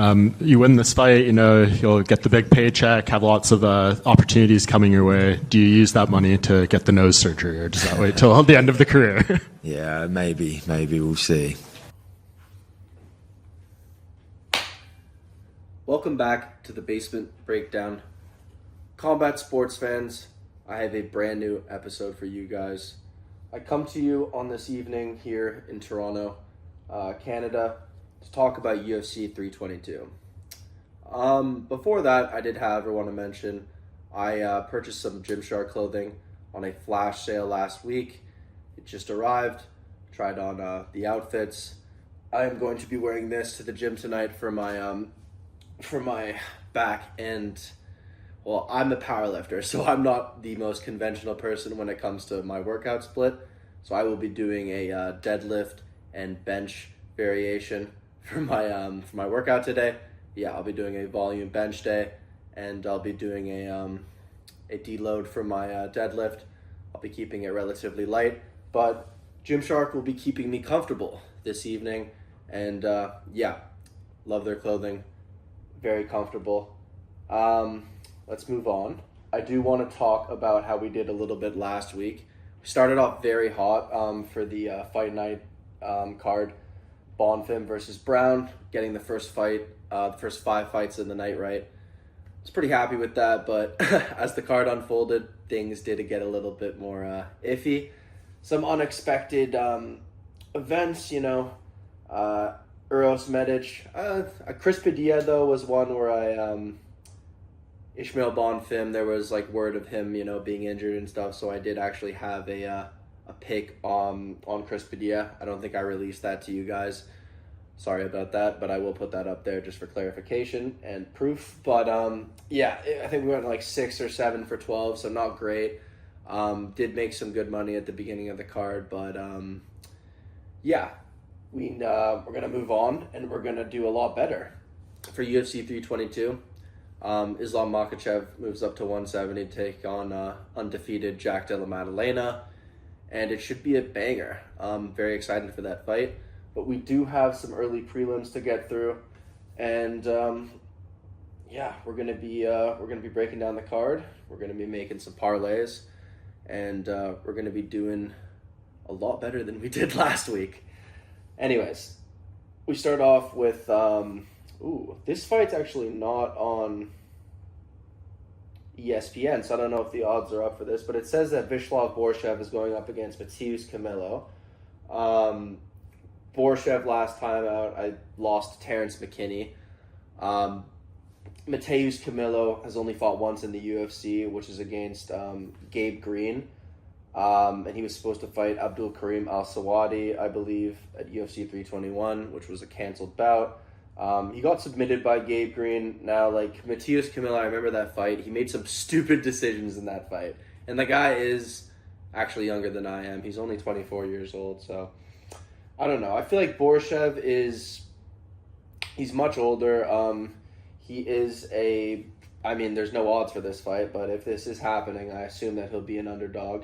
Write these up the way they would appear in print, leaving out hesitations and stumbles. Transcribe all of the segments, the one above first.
You win this fight, you'll get the big paycheck, have lots of opportunities coming your way. Do you use that money to get the nose surgery, or does that wait till the end of the career? Yeah, maybe we'll see. Welcome back to the Basement Breakdown. Combat sports fans, I have a brand new episode for you guys. I come to you on this evening here in Toronto, Canada, to talk about UFC 322. Before that, I did, however, want to mention I purchased some Gymshark clothing on a flash sale last week. It just arrived. Tried on the outfits. I am going to be wearing this to the gym tonight for my back, and well, I'm a powerlifter, so I'm not the most conventional person when it comes to my workout split. So I will be doing a deadlift and bench variation for my workout today. Yeah, I'll be doing a volume bench day, and I'll be doing a deload for my deadlift. I'll be keeping it relatively light, but Gymshark will be keeping me comfortable this evening, and yeah, love their clothing, very comfortable. Let's move on. I do want to talk about how we did a little bit last week. We started off very hot for the fight night card. Bonfim versus Brown, getting the first fight, the first 5 fights in the night right. I was pretty happy with that, but as the card unfolded, things did get a little bit more iffy. Some unexpected events, Uros Medic. Chris Padilla, though, was one where Ishmael Bonfim, there was word of him, being injured and stuff, so I did actually have a pick on Chris Padilla. I don't think I released that to you guys. Sorry about that, but I will put that up there just for clarification and proof. But yeah, I think we went 6 or 7 for 12, so not great. Did make some good money at the beginning of the card, but yeah, we're gonna move on, and we're gonna do a lot better for UFC 322. Islam Makhachev moves up to 170 to take on undefeated Della Maddalena, and it should be a banger. I'm very excited for that fight, but we do have some early prelims to get through, and yeah, we're gonna be breaking down the card. We're gonna be making some parlays, and we're gonna be doing a lot better than we did last week. Anyways, we start off with this fight's actually not on ESPN, so I don't know if the odds are up for this, but it says that Vishlav Borshev is going up against Mateusz Camilo. Borshev last time out, I lost to Terrence McKinney. Mateusz Camilo has only fought once in the UFC, which is against Gabe Green. And he was supposed to fight Abdul Karim Al-Sawadi, I believe, at UFC 321, which was a canceled bout. He got submitted by Gabe Green. Now, Mateusz Camilo, I remember that fight. He made some stupid decisions in that fight. And the guy is actually younger than I am. He's only 24 years old, so I don't know. I feel like Borshev he's much older. He is there's no odds for this fight, but if this is happening, I assume that he'll be an underdog.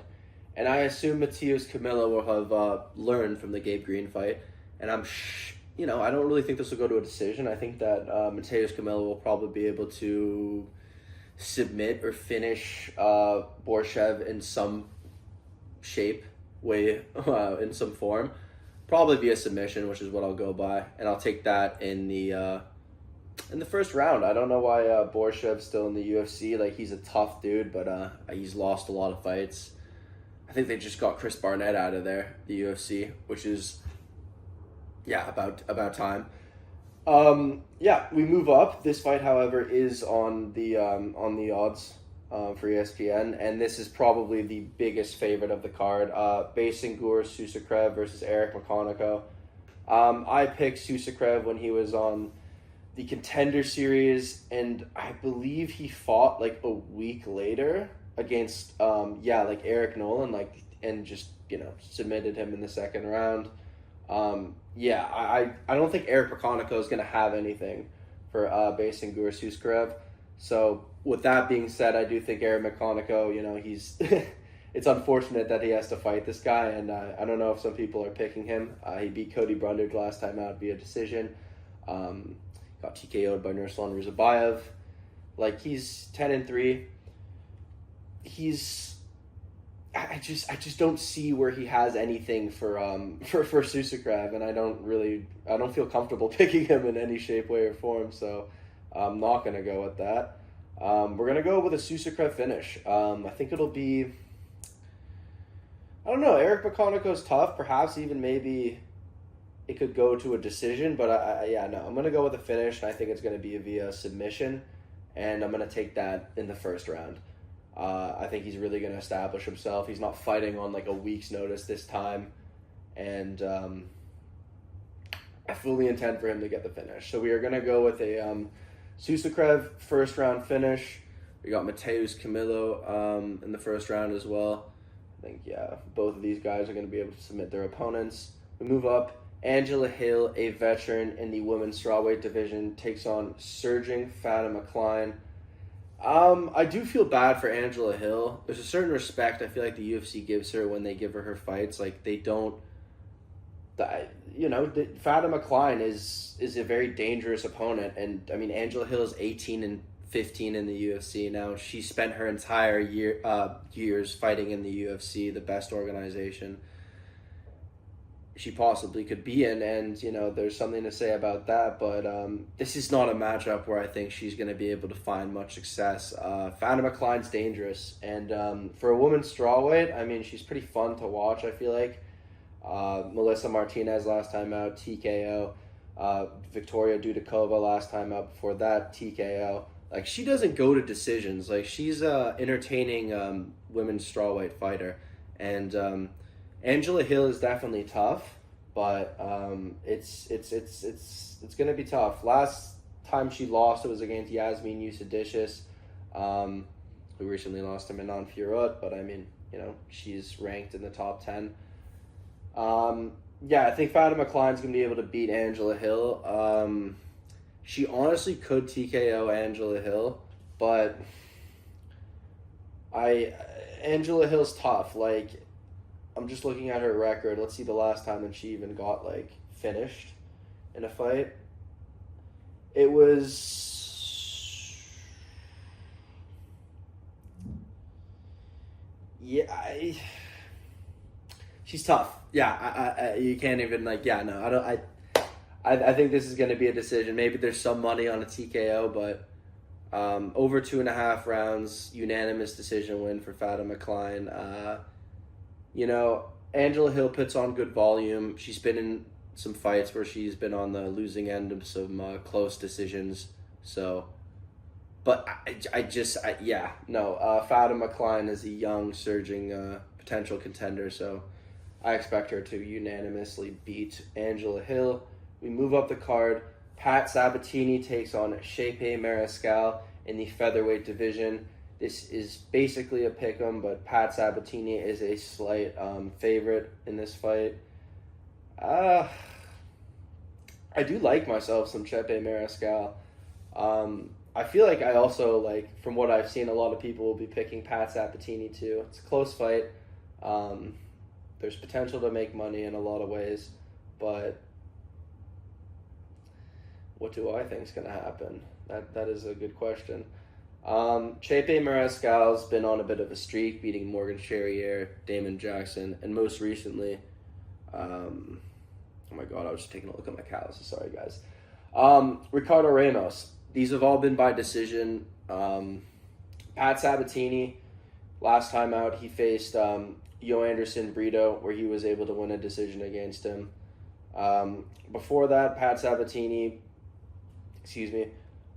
And I assume Mateusz Camilo will have learned from the Gabe Green fight. And I don't really think this will go to a decision. I think that Mateusz Camilo will probably be able to submit or finish Borshev in some shape, way, in some form. Probably via submission, which is what I'll go by. And I'll take that in the first round. I don't know why Borshev's still in the UFC. He's a tough dude, but he's lost a lot of fights. I think they just got Chris Barnett out of there, the UFC, which is, yeah, about time. Yeah, we move up. This fight, however, is on the odds for ESPN, and this is probably the biggest favorite of the card. Basengur Susakrev versus Eric McConaughey. I picked Susakrev when he was on the Contender series, and I believe he fought a week later against Eric Nolan, and just submitted him in the second round. I don't think Eric McConaughey is going to have anything for Basengur Susakrev. So with that being said, I do think Eric McConaughey, he's it's unfortunate that he has to fight this guy, and I don't know if some people are picking him. He beat Cody Brundage last time out via decision. got TKO'd by Nursulon Ruzabayev. Like, he's 10-3. I just don't see where he has anything for Susukrev, and I don't feel comfortable picking him in any shape, way, or form. So I'm not gonna go with that. We're gonna go with a Susukrev finish. I think it'll be. I don't know. Eric Bakonico's tough. Perhaps even maybe it could go to a decision, but I'm gonna go with a finish, and I think it's gonna be via submission, and I'm gonna take that in the first round. I think he's really going to establish himself. He's not fighting on like a week's notice this time. And I fully intend for him to get the finish. So we are going to go with a Susukrev first round finish. We got Mateus Camilo in the first round as well. I think, both of these guys are going to be able to submit their opponents. We move up. Angela Hill, a veteran in the women's strawweight division, takes on surging Fatima Klein. I do feel bad for Angela Hill. There's a certain respect I feel like the UFC gives her when they give her fights. Like, they don't, Fatima Klein is a very dangerous opponent. And, I mean, Angela Hill is 18-15 in the UFC now. She spent her entire years fighting in the UFC, the best organization she possibly could be in, and there's something to say about that, but this is not a matchup where I think she's going to be able to find much success. Fatima Klein's dangerous, and for a woman's strawweight, I mean, she's pretty fun to watch, I feel like. Melissa Martinez last time out, TKO. Victoria Dudikova last time out, before that, TKO. Like, she doesn't go to decisions. Like, she's a entertaining women's strawweight fighter, and Angela Hill is definitely tough, but it's gonna be tough. Last time she lost, it was against Yasmin Yusadishis, who recently lost to Manon Fiorot, but I mean, she's ranked in the top 10. I think Fatima Klein's gonna be able to beat Angela Hill. She honestly could TKO Angela Hill, but Angela Hill's tough. Like, I'm just looking at her record. Let's see the last time that she even got, like, finished in a fight. It was... she's tough. You can't even, I think this is going to be a decision. Maybe there's some money on a TKO, but over 2.5 rounds, unanimous decision win for Fatima Klein. Angela Hill puts on good volume. She's been in some fights where she's been on the losing end of some close decisions. So, but Fatima Klein is a young, surging potential contender. So I expect her to unanimously beat Angela Hill. We move up the card. Pat Sabatini takes on Shepe Mariscal in the featherweight division. This is basically a pick'em, but Pat Sabatini is a slight favorite in this fight. I do like myself some Chepe Mariscal. I feel like I also, from what I've seen, a lot of people will be picking Pat Sabatini too. It's a close fight. There's potential to make money in a lot of ways, but what do I think is going to happen? That is a good question. Chepe Mariscal's been on a bit of a streak, beating Morgan Charrier, Damon Jackson, and most recently, oh my god, I was just taking a look at my calluses, sorry guys. Ricardo Ramos. These have all been by decision. Pat Sabatini, last time out, he faced Joanderson Brito, where he was able to win a decision against him. Before that, Pat Sabatini,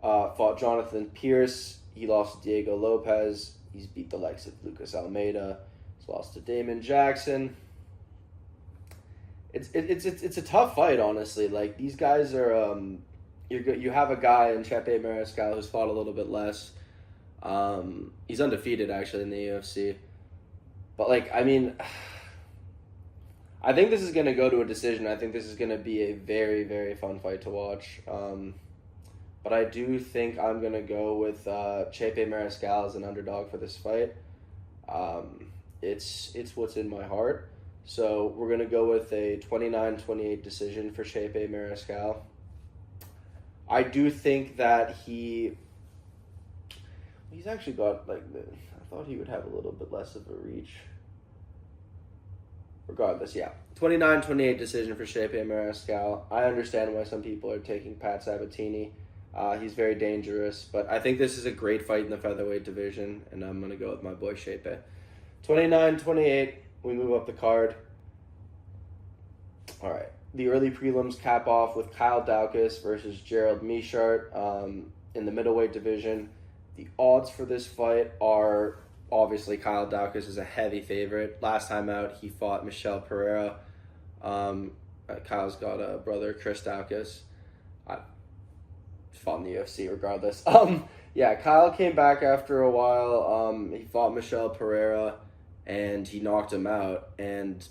fought Jonathan Pierce. He lost to Diego Lopez. He's beat the likes of Lucas Almeida. He's lost to Damon Jackson. It's a tough fight, honestly. Like, these guys are you have a guy in Chepe Mariscal who's fought a little bit less. He's undefeated actually in the UFC. But I think this is going to go to a decision. I think this is going to be a very, very fun fight to watch. But I do think I'm going to go with Chepe Mariscal as an underdog for this fight. It's what's in my heart. So we're going to go with a 29-28 decision for Chepe Mariscal. I do think that he's actually got, I thought he would have a little bit less of a reach. Regardless, yeah. 29-28 decision for Stipe Mariscal. I understand why some people are taking Pat Sabatini. He's very dangerous, but I think this is a great fight in the featherweight division, and I'm going to go with my boy Stipe. 29-28, we move up the card. All right. The early prelims cap off with Kyle Daukaus versus Gerald Meerschaert in the middleweight division. The odds for this fight are obviously Kyle Daukaus is a heavy favorite. Last time out, he fought Michel Pereira. Kyle's got a brother, Chris Daukaus. Fought in the UFC regardless. Yeah, Kyle came back after a while. He fought Michel Pereira, and he knocked him out. And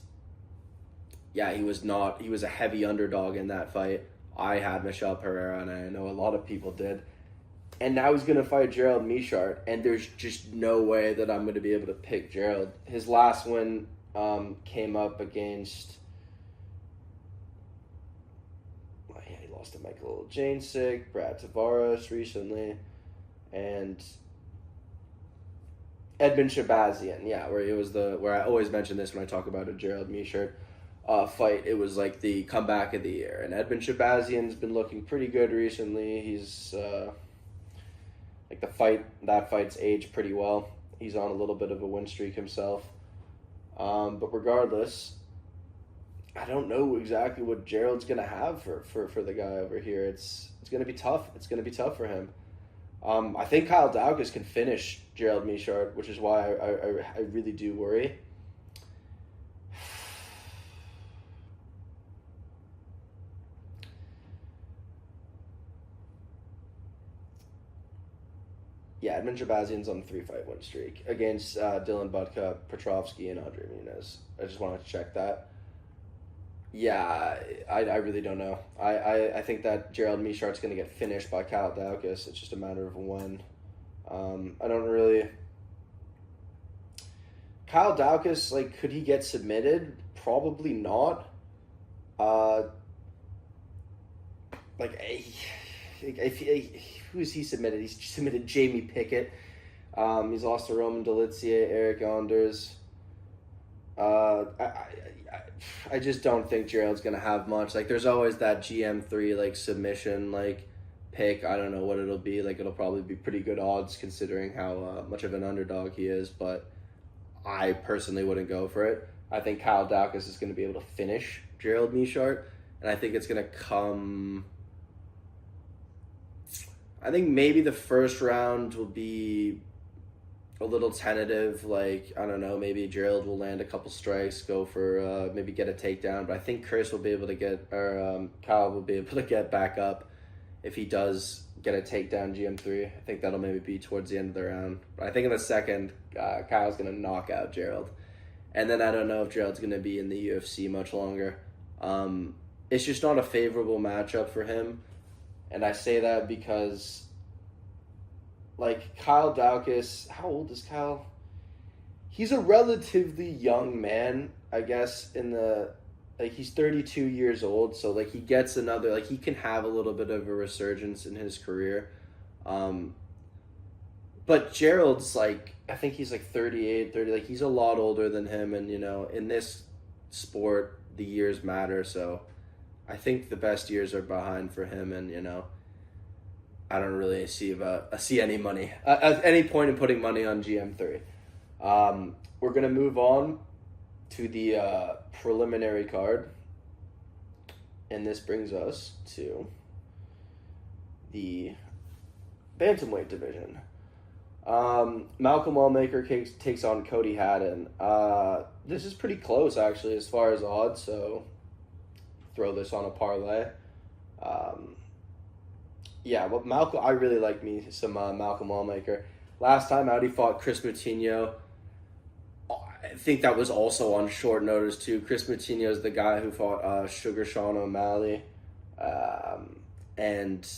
yeah, he was a heavy underdog in that fight. I had Michel Pereira, and I know a lot of people did. And now he's going to fight Gerald Meerschaert, and there's just no way that I'm going to be able to pick Gerald. His last win came up against... he lost to Michael Jancic, Brad Tavares recently, and Edmund Shabazian, where I always mention this when I talk about a Gerald Meerschaert fight. It was like the comeback of the year, and Edmund Shabazian's been looking pretty good recently. He's that fight's aged pretty well. He's on a little bit of a win streak himself. But regardless, I don't know exactly what Gerald's gonna have for the guy over here. It's gonna be tough. It's gonna be tough for him. I think Kyle Daukaus can finish Gerald Meerschaert, which is why I really do worry. Yeah, Edmund Shabazian's on a 3-fight win streak against Dylan Budka, Petrovsky, and Andre Muniz. I just wanted to check that. Yeah, I really don't know. I think that Gerald Meerschaert's going to get finished by Kyle Daukaus. It's just a matter of when. I don't really... Kyle Daukaus, could he get submitted? Probably not. Who is he submitted? He's submitted Jamie Pickett. He's lost to Roman Delitsier, Eric Anders. I just don't think Gerald's going to have much. There's always that GM3, submission, pick. I don't know what it'll be. It'll probably be pretty good odds considering how much of an underdog he is, but I personally wouldn't go for it. I think Kyle Daukaus is going to be able to finish Gerald Meerschaert, and I think it's going to come... I think maybe the first round will be a little tentative. I don't know, maybe Gerald will land a couple strikes, go for maybe get a takedown. But I think Chris will be able to Kyle will be able to get back up if he does get a takedown GM3. I think that'll maybe be towards the end of the round. But I think in the second, Kyle's going to knock out Gerald. And then I don't know if Gerald's going to be in the UFC much longer. It's just not a favorable matchup for him. And I say that because, Kyle Daukaus, how old is Kyle? He's a relatively young man, I guess, he's 32 years old, so, he gets another, he can have a little bit of a resurgence in his career. But Gerald's, I think he's, 38, 30, he's a lot older than him, and, in this sport, the years matter, so... I think the best years are behind for him, and I don't really see any money at any point in putting money on GM3. We're gonna move on to the preliminary card, and this brings us to the bantamweight division. Malcolm Wellmaker takes on Cody Haddon. This is pretty close actually as far as odds, so. Throw this on a parlay. I really like me some Malcolm Wellmaker. Last time out, he fought Chris Moutinho. I think that was also on short notice too. Chris Moutinho is the guy who fought Sugar Sean O'Malley, and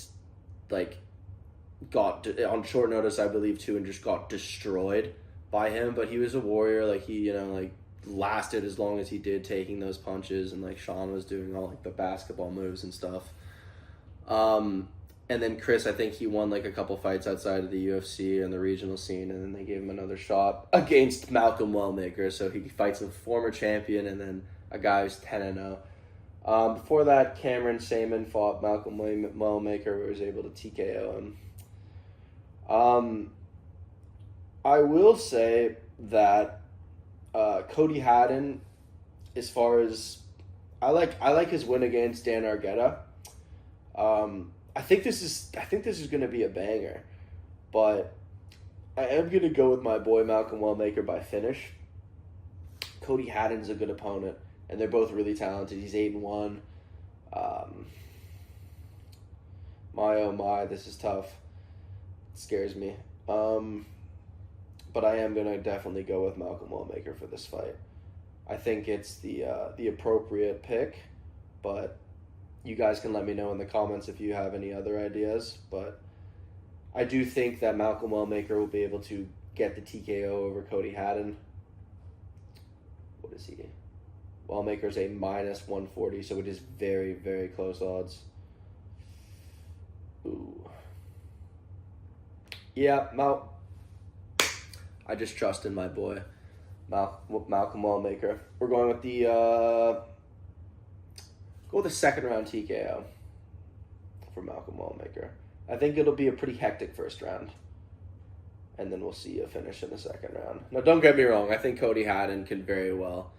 got on short notice, I believe too, and just got destroyed by him. But he was a warrior. He lasted as long as he did, taking those punches, and Sean was doing all the basketball moves and stuff. And then Chris, I think he won like a couple fights outside of the UFC and the regional scene, and then they gave him another shot against Malcolm Wellmaker. So he fights a former champion and then a guy who's 10-0. Before that, Cameron Saman fought Malcolm Wellmaker, who was able to TKO him. I will say that Cody Haddon, as far as I like his win against Dan Argueta. I think this is going to be a banger, but I am going to go with my boy Malcolm Wellmaker by finish. Cody Haddon's a good opponent, and they're both really talented. He's 8-1. My oh my, this is tough. It scares me. But I am going to definitely go with Malcolm Wellmaker for this fight. I think it's the appropriate pick, but you guys can let me know in the comments if you have any other ideas. But I do think that Malcolm Wellmaker will be able to get the TKO over Cody Haddon. What is he? Wellmaker's a -140, so it is very, very close odds. Ooh. Yeah, I just trust in my boy, Malcolm Wellmaker. We're going with the second round TKO for Malcolm Wellmaker. I think it'll be a pretty hectic first round, and then we'll see a finish in the second round. Now, don't get me wrong. I think Cody Haddon can very well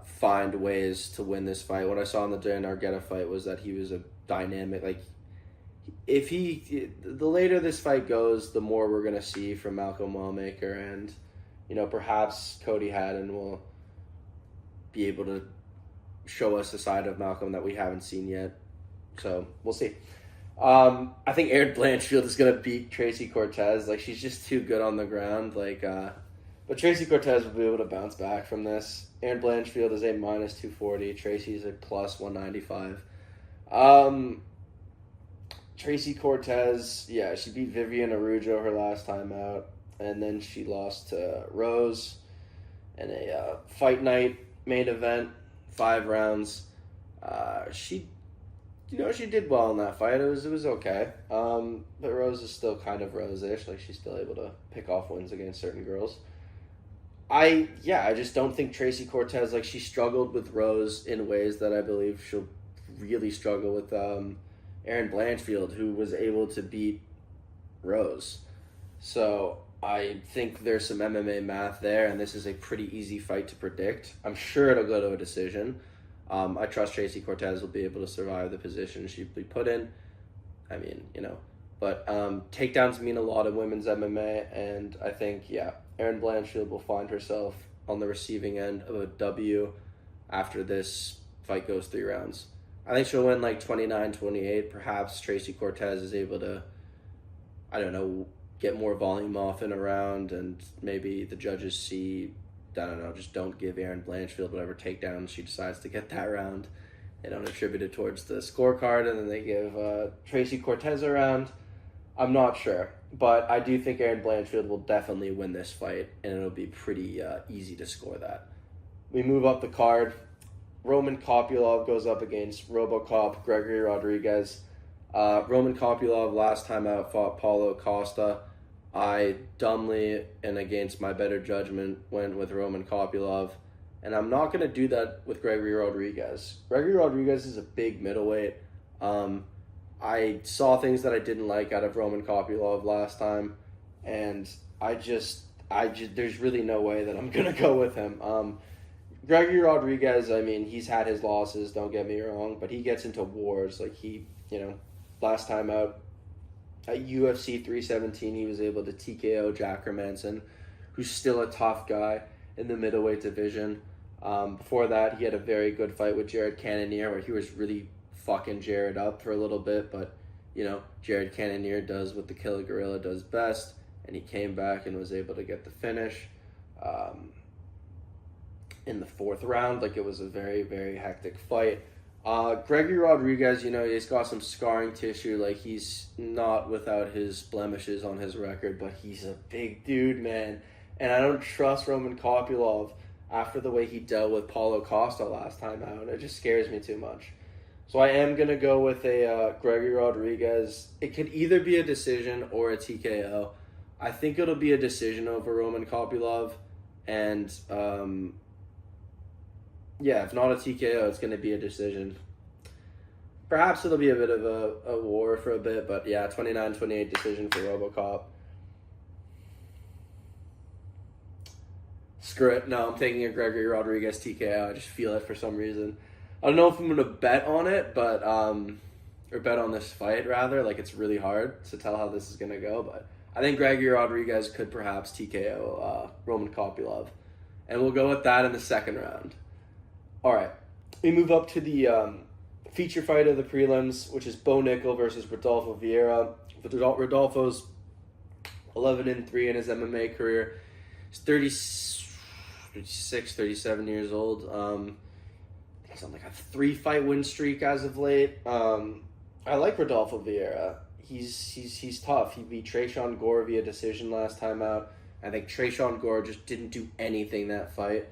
find ways to win this fight. What I saw in the Dan Argueta fight was that he was a dynamic, the later this fight goes, the more we're going to see from Malcolm Wellmaker, and, perhaps Cody Haddon will be able to show us a side of Malcolm that we haven't seen yet. So, we'll see. I think Erin Blanchfield is going to beat Tracy Cortez. She's just too good on the ground. But Tracy Cortez will be able to bounce back from this. Erin Blanchfield is a -240. Tracy's a +195. Tracy Cortez, yeah, she beat Vivian Araujo her last time out, and then she lost to Rose in a fight night main event, 5 rounds. She did well in that fight. It was okay. But Rose is still kind of Rose-ish. She's still able to pick off wins against certain girls. I just don't think Tracy Cortez, she struggled with Rose in ways that I believe she'll really struggle with Erin Blanchfield, who was able to beat Rose. So I think there's some MMA math there, and this is a pretty easy fight to predict. I'm sure it'll go to a decision. I trust Tracy Cortez will be able to survive the position she'd be put in. But takedowns mean a lot in women's MMA, and I think, Erin Blanchfield will find herself on the receiving end of a W after this fight goes 3 rounds. I think she'll win 29-28. Perhaps Tracy Cortez is able to, get more volume off in a round, and maybe the judges see, just don't give Erin Blanchfield whatever takedown she decides to get that round. They don't attribute it towards the scorecard, and then they give Tracy Cortez a round. I'm not sure, but I do think Erin Blanchfield will definitely win this fight, and it'll be pretty easy to score that. We move up the card. Roman Kopylov goes up against RoboCop Gregory Rodriguez. Roman Kopylov last time out fought Paulo Costa. I dumbly and against my better judgment went with Roman Kopylov, and I'm not going to do that with Gregory Rodriguez. Gregory Rodriguez is a big middleweight. I saw things that I didn't like out of Roman Kopylov last time, and I just there's really no way that I'm going to go with him. Gregory Rodriguez, he's had his losses, don't get me wrong, but he gets into wars. Last time out at UFC 317, he was able to TKO Jack Hermanson, who's still a tough guy in the middleweight division. Before that, he had a very good fight with Jared Cannonier, where he was really fucking Jared up for a little bit, but, Jared Cannonier does what the Killer Gorilla does best, and he came back and was able to get the finish. In the 4th round, it was a very, very hectic fight. Gregory Rodriguez, he's got some scarring tissue. He's not without his blemishes on his record, but he's a big dude, man. And I don't trust Roman Kopylov after the way he dealt with Paulo Costa last time out. It just scares me too much. So I am going to go with a Gregory Rodriguez. It could either be a decision or a TKO. I think it'll be a decision over Roman Kopylov. And, if not a TKO, it's going to be a decision. Perhaps it'll be a bit of a war for a bit, but yeah, 29-28 decision for RoboCop. Screw it. No, I'm taking a Gregory Rodriguez TKO. I just feel it for some reason. I don't know if I'm going to bet on it, but, or bet on this fight, rather. Like, it's really hard to tell how this is going to go, but I think Gregory Rodriguez could perhaps TKO Roman Kopylov. And we'll go with that in the second round. All right. We move up to the feature fight of the prelims, which is Bo Nickel versus Rodolfo Vieira. Rodolfo's 11-3 in his MMA career. He's 36, 37 years old. He's on like a 3-fight win streak as of late. I like Rodolfo Vieira. He's tough. He beat Tresean Gore via decision last time out. I think Tresean Gore just didn't do anything that fight.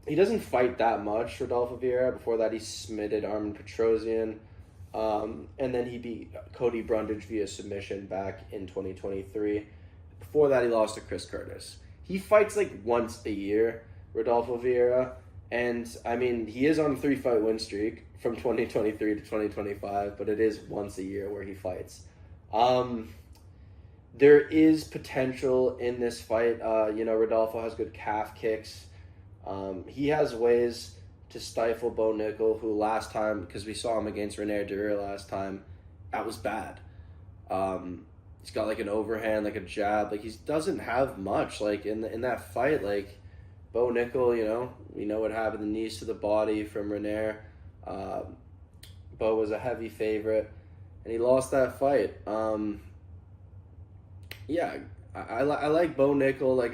He doesn't fight that much, Rodolfo Vieira. Before that, he submitted Armin Petrosian. And then he beat Cody Brundage via submission back in 2023. Before that, he lost to Chris Curtis. He fights like once a year, Rodolfo Vieira. And, I mean, he is on a 3-fight win streak from 2023 to 2025, but it is once a year where he fights. There is potential in this fight. Rodolfo has good calf kicks. He has ways to stifle Bo Nickel, who last time, because we saw him against René Durer last time, that was bad. He's got like an overhand, like a jab. Like, he doesn't have much. Like, in that fight, like, Bo Nickel, we know what happened, the knees to the body from René. Bo was a heavy favorite, and he lost that fight. I like Bo Nickel. Like,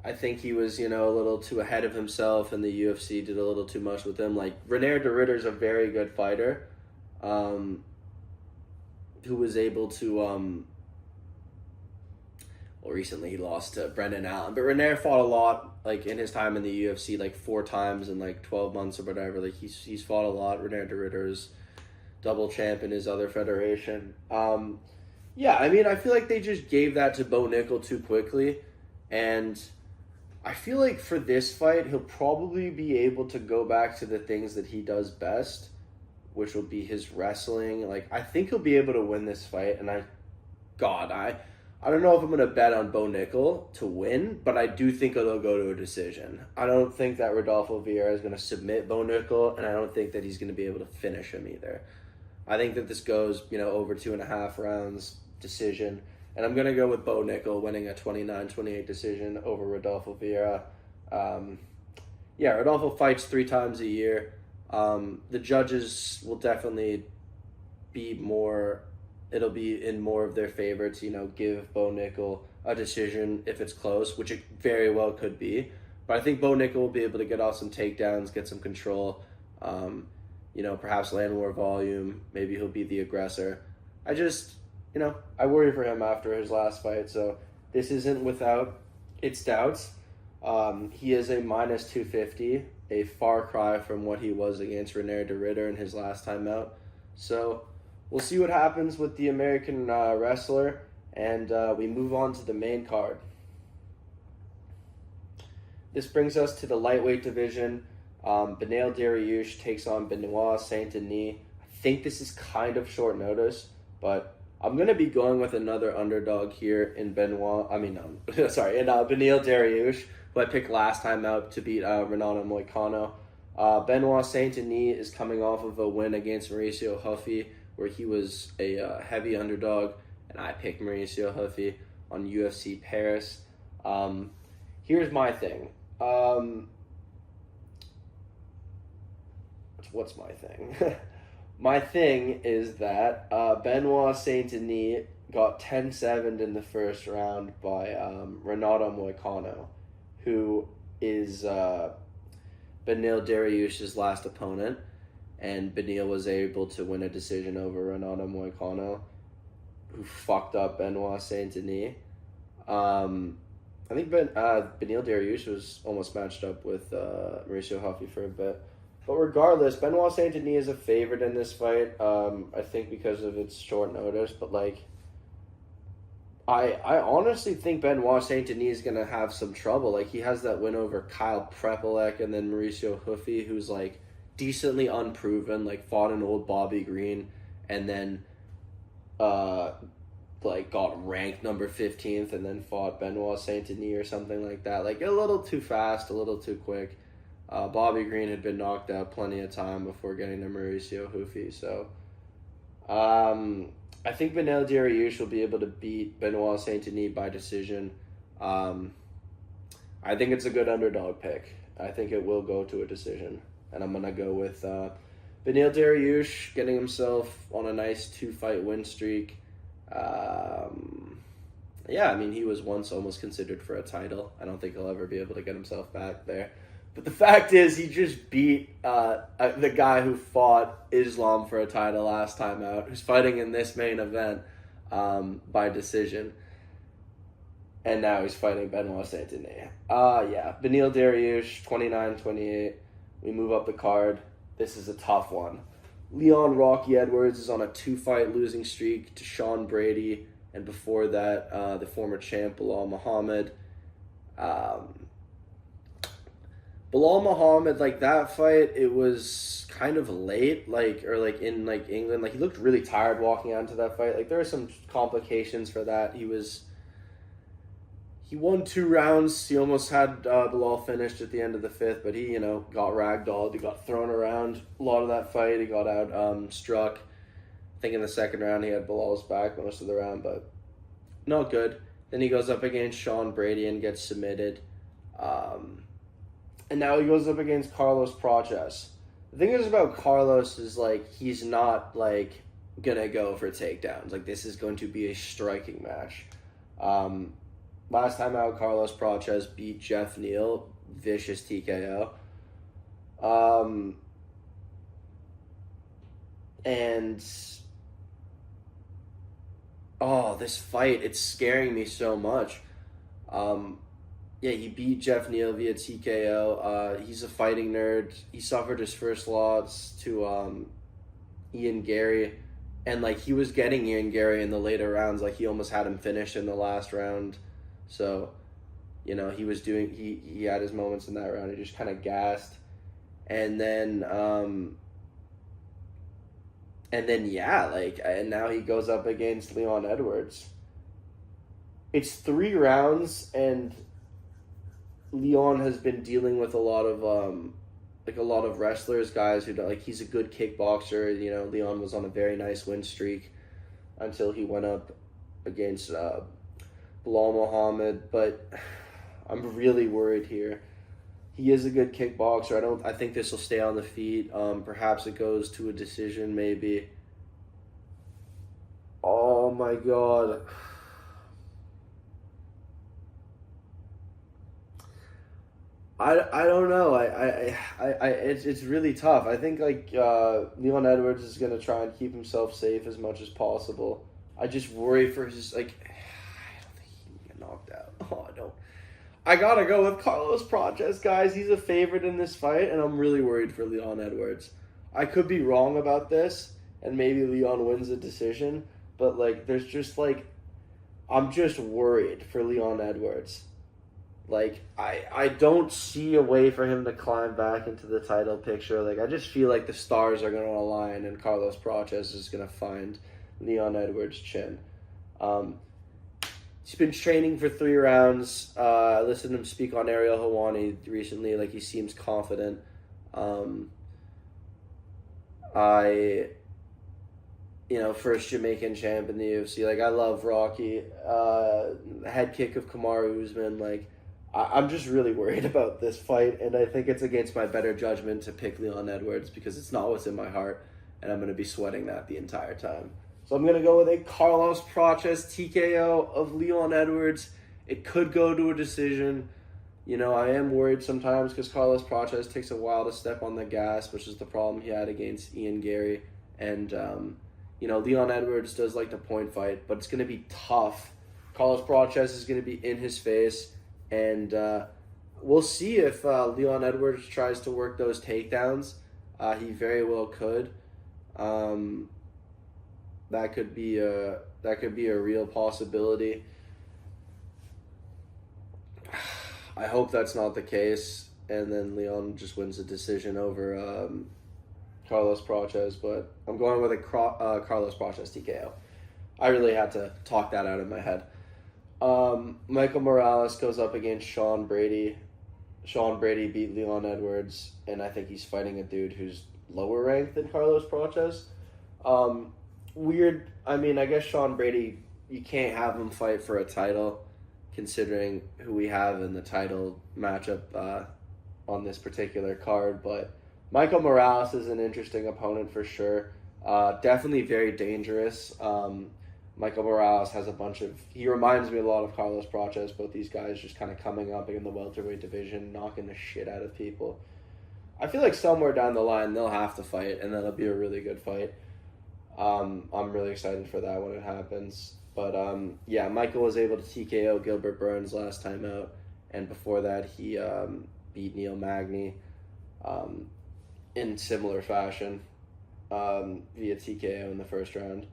I think he was, a little too ahead of himself, and the UFC did a little too much with him. Like, René Duritter's a very good fighter, who was able to, recently he lost to Brendan Allen. But René fought a lot, like, in his time in the UFC, like, 4 times in, like, 12 months or whatever. Like, he's fought a lot. René Duritter's double champ in his other federation. I feel like they just gave that to Bo Nickel too quickly, and I feel like for this fight, he'll probably be able to go back to the things that he does best, which will be his wrestling. Like, I think he'll be able to win this fight, and I don't know if I'm going to bet on Bo Nickel to win, but I do think it'll go to a decision. I don't think that Rodolfo Vieira is going to submit Bo Nickel, and I don't think that he's going to be able to finish him either. I think that this goes, over 2.5 rounds, decision. And I'm going to go with Bo Nickel winning a 29-28 decision over Rodolfo Vieira. Rodolfo fights 3 times a year. The judges will definitely be more... It'll be in more of their favor to, give Bo Nickel a decision if it's close, which it very well could be. But I think Bo Nickel will be able to get off some takedowns, get some control, perhaps land more volume. Maybe he'll be the aggressor. I worry for him after his last fight, so this isn't without its doubts. He is a minus 250, a far cry from what he was against René Duritter in his last time out. So we'll see what happens with the American wrestler, and we move on to the main card. This brings us to the lightweight division. Beneil Dariush takes on Benoit Saint-Denis. I think this is kind of short notice, but I'm going to be going with another underdog here in Beneil Dariush, who I picked last time out to beat Renato Moicano. Benoit Saint-Denis is coming off of a win against Mauricio Huffy, where he was a heavy underdog, and I picked Mauricio Huffy on UFC Paris. Here's my thing. What's my thing? My thing is that Benoit Saint-Denis got 10-7'd in the first round by Renato Moicano, who is Beneil Dariush's last opponent, and Beneil was able to win a decision over Renato Moicano, who fucked up Benoit Saint-Denis. I think Beneil Dariush was almost matched up with Mauricio Huffy for a bit. But regardless, Benoit Saint Denis is a favorite in this fight. I think because of its short notice, but like, I honestly think Benoit Saint Denis is gonna have some trouble. Like, he has that win over Kyle Prepolek and then Mauricio Huffy, who's like decently unproven. Like, fought an old Bobby Green, and then like got ranked number 15th, and then fought Benoit Saint Denis or something like that. Like, a little too fast, a little too quick. Bobby Green had been knocked out plenty of time before getting to Mauricio Huffy, so I think Beneil Dariush will be able to beat Benoit Saint Denis by decision. I think it's a good underdog pick. I think it will go to a decision, and I'm gonna go with Beneil Dariush getting himself on a nice 2-fight win streak. Yeah, I mean, he was once almost considered for a title. I don't think he'll ever be able to get himself back there. But the fact is, he just beat the guy who fought Islam for a title last time out, who's fighting in this main event by decision. And now he's fighting Benoit Saint Denis. Yeah, Beneil Dariush, 29-28. We move up the card. This is a tough one. Leon Rocky Edwards is on a 2-fight losing streak to Sean Brady, and before that, the former champ Bilal Muhammad. Bilal Muhammad, like, that fight, it was kind of late, like, or like in like England, like, he looked really tired walking out into that fight. Like, there were some complications for that. He won 2 rounds. He almost had Bilal finished at the end of the 5th, but he, got ragdolled. He got thrown around a lot of that fight. He got out struck. I think in the 2nd round he had Bilal's back most of the round, but not good. Then he goes up against Sean Brady and gets submitted. And now he goes up against Carlos Praches. The thing is about Carlos is, like, he's not, like, gonna go for takedowns. Like, this is going to be a striking match. Last time out, Carlos Praches beat Jeff Neal, vicious TKO. And this fight, it's scaring me so much. Yeah, he beat Jeff Neal via TKO. He's a fighting nerd. He suffered his first loss to Ian Gary. And, like, he was getting Ian Gary in the later rounds. Like, he almost had him finished in the last round. So, he was doing... He had his moments in that round. He just kind of gassed. And then, yeah, like... And now he goes up against Leon Edwards. It's 3 rounds, and Leon has been dealing with a lot of wrestlers, guys who, like, he's a good kickboxer. Leon was on a very nice win streak until he went up against Bilal Muhammad, but I'm really worried here. He is a good kickboxer. I think this will stay on the feet. Perhaps it goes to a decision, maybe. Oh my god. I don't know. It's really tough. I think, like, Leon Edwards is gonna try and keep himself safe as much as possible. I just worry for his, like, I don't think he can get knocked out. Oh, I don't. I gotta go with Carlos Praches, guys. He's a favorite in this fight, and I'm really worried for Leon Edwards. I could be wrong about this, and maybe Leon wins the decision, but, like, there's just, like, I'm just worried for Leon Edwards. Like, I don't see a way for him to climb back into the title picture. Like, I just feel like the stars are going to align and Carlos Praches is going to find Leon Edwards' chin. He's been training for 3 rounds. I listened to him speak on Ariel Helwani recently. Like, he seems confident. First Jamaican champ in the UFC. Like, I love Rocky. Head kick of Kamaru Usman. Like, I'm just really worried about this fight, and I think it's against my better judgment to pick Leon Edwards because it's not what's in my heart, and I'm going to be sweating that the entire time. So I'm going to go with a Carlos Praches TKO of Leon Edwards. It could go to a decision. I am worried sometimes because Carlos Praches takes a while to step on the gas, which is the problem he had against Ian Gary. And, Leon Edwards does like to point fight, but it's going to be tough. Carlos Praches is going to be in his face. And we'll see if Leon Edwards tries to work those takedowns. He very well could. That could be a real possibility. I hope that's not the case, and then Leon just wins the decision over Carlos Prates. But I'm going with a Carlos Prates TKO. I really had to talk that out in my head. Michael Morales goes up against Sean Brady. Sean Brady beat Leon Edwards, and I think he's fighting a dude who's lower ranked than Carlos Prates. Weird. I mean, I guess Sean Brady, you can't have him fight for a title, considering who we have in the title matchup on this particular card. But Michael Morales is an interesting opponent for sure. Definitely very dangerous. Michael Morales has he reminds me a lot of Carlos Prates, both these guys just kind of coming up in the welterweight division, knocking the shit out of people. I feel like somewhere down the line they'll have to fight, and that'll be a really good fight. I'm really excited for that when it happens. But yeah, Michael was able to TKO Gilbert Burns last time out, and before that he beat Neil Magny in similar fashion via TKO in the first round.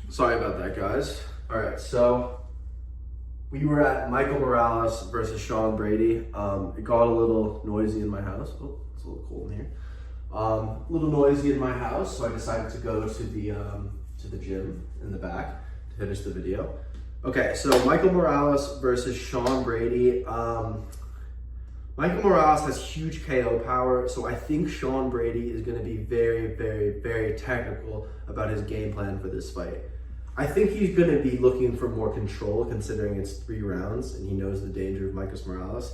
Sorry about that, guys. All right, so we were at Michael Morales versus Sean Brady. It got a little noisy in my house. Oh, it's a little cold in here. A little noisy in my house, so I decided to go to the gym in the back to finish the video. Okay, so Michael Morales versus Sean Brady. Michael Morales has huge KO power, so I think Sean Brady is going to be very, very, very technical about his game plan for this fight. I think he's going to be looking for more control, considering it's 3 rounds, and he knows the danger of Michael Morales.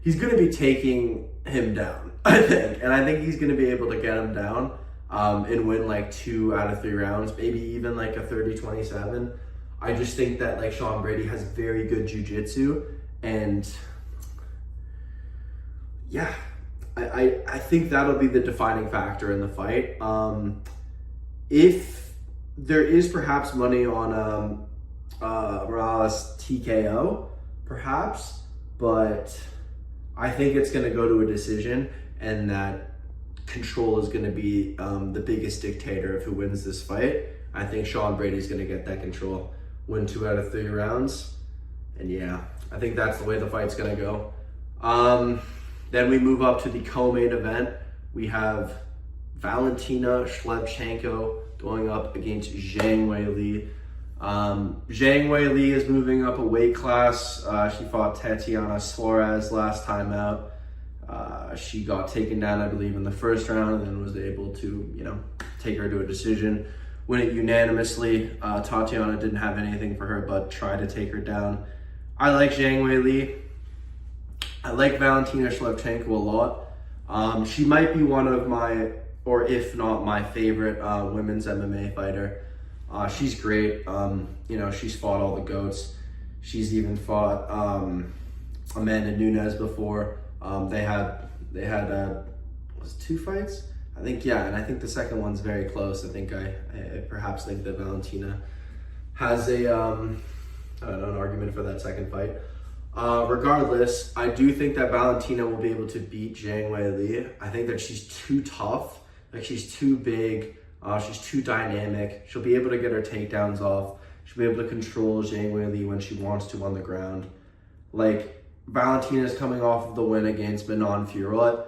He's going to be taking him down, I think, and I think he's going to be able to get him down and win like 2 out of 3 rounds, maybe even like a 30-27. I just think that like Sean Brady has very good jiu-jitsu, and yeah, I think that'll be the defining factor in the fight. If there is perhaps money on Morales TKO, perhaps, but I think it's going to go to a decision, and that control is going to be the biggest dictator of who wins this fight. I think Sean Brady's going to get that control, win 2 out of 3 rounds, and yeah, I think that's the way the fight's going to go. Then we move up to the co-main event. We have Valentina Shevchenko going up against ZHANG WEILI. ZHANG WEILI is moving up a weight class. She fought Tatiana Suarez last time out. She got taken down, I believe, in the first round, and then was able to, take her to a decision, win it unanimously. Tatiana didn't have anything for her but tried to take her down. I like ZHANG WEILI. I like Valentina Shevchenko a lot. She might be one of my, or if not my favorite women's MMA fighter. She's great. She's fought all the GOATs. She's even fought Amanda Nunes before. They had was it 2 fights? I think, yeah, and I think the second one's very close. I think I perhaps think that Valentina has an argument for that second fight. Regardless, I do think that Valentina will be able to beat ZHANG WEILI. I think that she's too tough. Like, she's too big. She's too dynamic. She'll be able to get her takedowns off. She'll be able to control ZHANG WEILI when she wants to on the ground. Like, Valentina's coming off of the win against Manon Fiorot,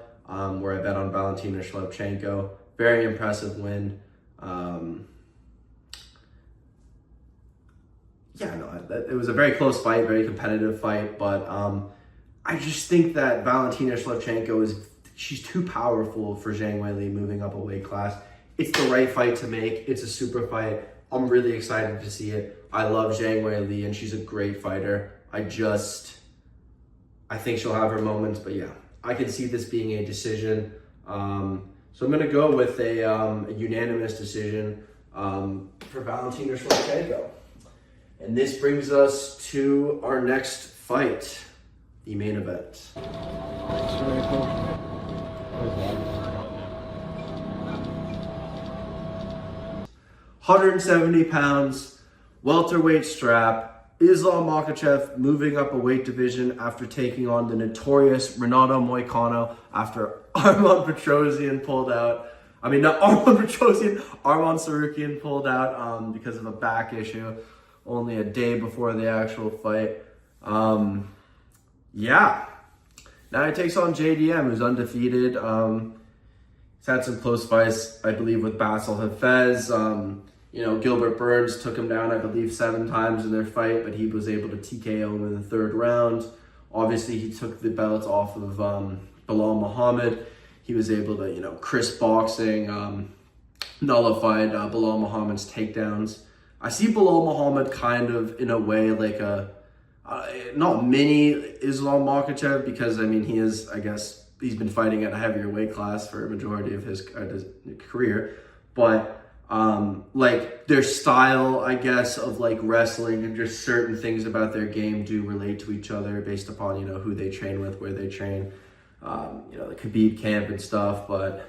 where I bet on Valentina Shevchenko. Very impressive win. It was a very close fight, very competitive fight, but I just think that Valentina Shevchenko she's too powerful for ZHANG WEILI moving up a weight class. It's the right fight to make. It's a super fight. I'm really excited to see it. I love ZHANG WEILI, and she's a great fighter. I think she'll have her moments, but yeah, I can see this being a decision. So I'm going to go with a unanimous decision for Valentina Shevchenko. And this brings us to our next fight, the main event. 170 pounds, welterweight strap, Islam Makhachev moving up a weight division after taking on the notorious Renato Moicano after Arman Petrosyan pulled out. I mean, not Arman Petrosyan, Arman Sarukian pulled out because of a back issue only a day before the actual fight. Yeah. Now he takes on JDM, who's undefeated. He's had some close fights, I believe, with Basil Hafez. Gilbert Burns took him down, I believe, 7 times in their fight, but he was able to TKO him in the 3rd round. Obviously, he took the belt off of Bilal Muhammad. He was able to, Chris boxing, nullified Bilal Muhammad's takedowns. I see Bilal Muhammad kind of, in a way, like a, not mini Islam Makhachev, because, I mean, he is, I guess, he's been fighting at a heavier weight class for a majority of his career. But like their style, I guess, of like wrestling and just certain things about their game do relate to each other based upon, who they train with, where they train, the Khabib camp and stuff. But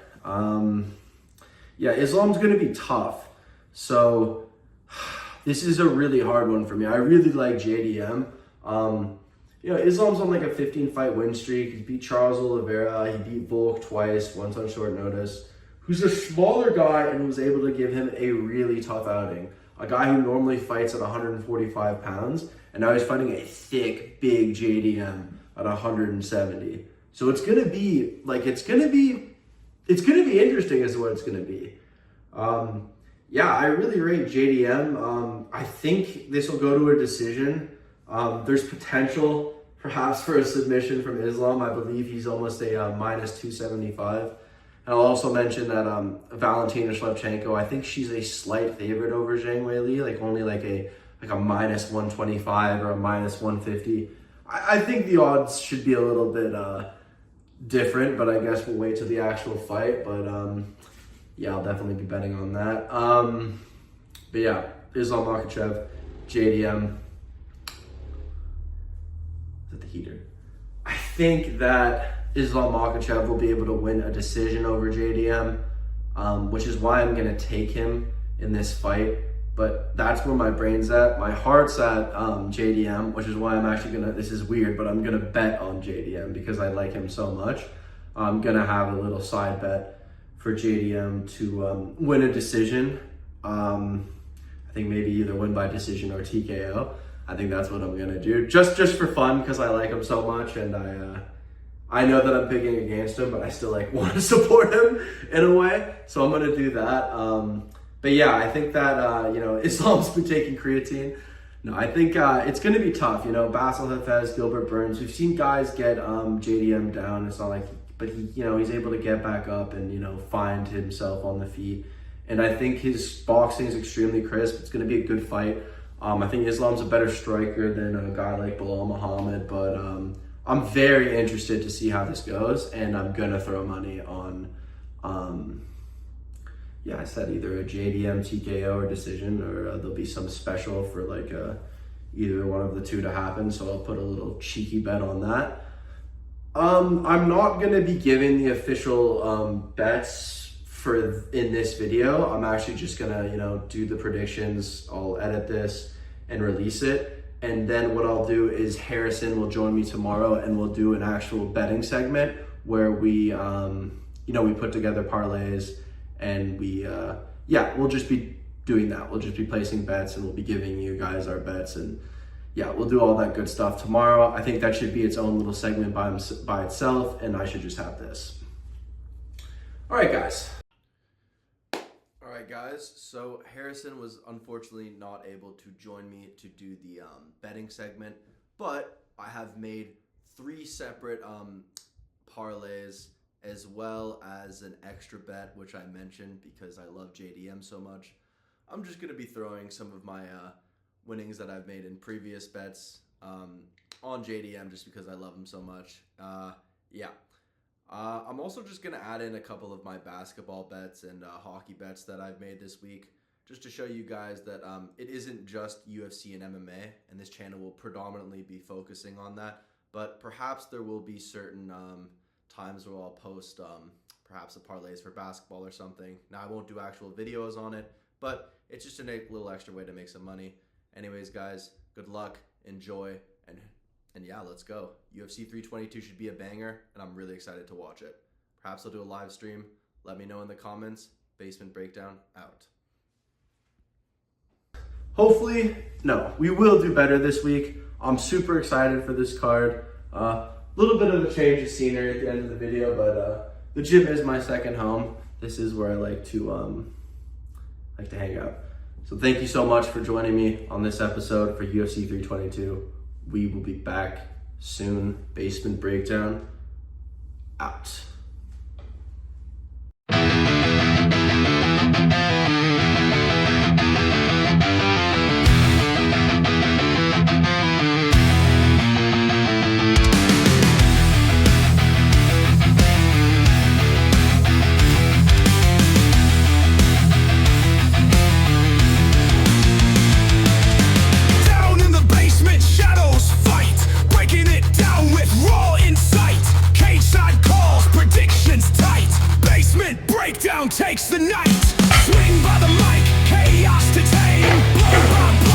yeah, Islam's going to be tough. So this is a really hard one for me. I really like JDM. Islam's on like a 15-fight win streak. He beat Charles Oliveira. He beat Volk twice, once on short notice. Who's a smaller guy and was able to give him a really tough outing. A guy who normally fights at 145 pounds, and now he's fighting a thick, big JDM at 170. So it's gonna be interesting as to what it's gonna be. Yeah, I really rate JDM. I think this will go to a decision. There's potential perhaps for a submission from Islam. I believe he's almost a minus 275. And I'll also mention that Valentina Shevchenko, I think she's a slight favorite over ZHANG WEILI, like only like a minus 125 or a minus 150. I think the odds should be a little bit different, but I guess we'll wait till the actual fight. But yeah, I'll definitely be betting on that. But yeah, Islam Makhachev, JDM. Is that the heater? I think that Islam Makhachev will be able to win a decision over JDM, which is why I'm going to take him in this fight. But that's where my brain's at. My heart's at JDM, which is why I'm actually going to, this is weird, but I'm going to bet on JDM because I like him so much. I'm going to have a little side bet for JDM to win a decision. I think maybe either win by decision or TKO. I think that's what I'm going to do. Just for fun, because I like him so much, and I know that I'm picking against him, but I still want to support him in a way. So I'm going to do that. But yeah, I think that, Islam's been taking creatine. No, I think it's going to be tough. Basil Hafez, Gilbert Burns, we've seen guys get JDM down. It's not like, but he's able to get back up and, find himself on the feet. And I think his boxing is extremely crisp. It's going to be a good fight. I think Islam's a better striker than a guy like Bilal Muhammad, but I'm very interested to see how this goes, and I'm gonna throw money on, I said either a JDM TKO or decision, or there'll be some special for either one of the two to happen. So I'll put a little cheeky bet on that. I'm not gonna be giving the official bets in this video. I'm actually just gonna do the predictions. I'll edit this and release it. And then what I'll do is Harrison will join me tomorrow and we'll do an actual betting segment where we, we put together parlays and we'll just be doing that. We'll just be placing bets and we'll be giving you guys our bets, and yeah, we'll do all that good stuff tomorrow. I think that should be its own little segment by itself, and I should just have this. All right, guys. So Harrison was unfortunately not able to join me to do the betting segment, but I have made 3 separate parlays as well as an extra bet, which I mentioned because I love JDM so much. I'm just going to be throwing some of my winnings that I've made in previous bets on JDM just because I love him so much. I'm also just going to add in a couple of my basketball bets and hockey bets that I've made this week, just to show you guys that it isn't just UFC and MMA, and this channel will predominantly be focusing on that, but perhaps there will be certain times where I'll post perhaps a parlays for basketball or something. Now, I won't do actual videos on it, but it's just a little extra way to make some money. Anyways, guys, Good luck, enjoy, and yeah, let's go. UFC 322 should be a banger, and I'm really excited to watch it. Perhaps I'll do a live stream. Let me know in the comments. Basement Breakdown out. Hopefully, no, we will do better this week. I'm super excited for this card. Little bit of a change of scenery at the end of the video, but the gym is my second home. This is where I like to hang out. So thank you so much for joining me on this episode for UFC 322. We will be back soon. Basement Breakdown out. Takes the night, swing by the mic, chaos to tame, blow by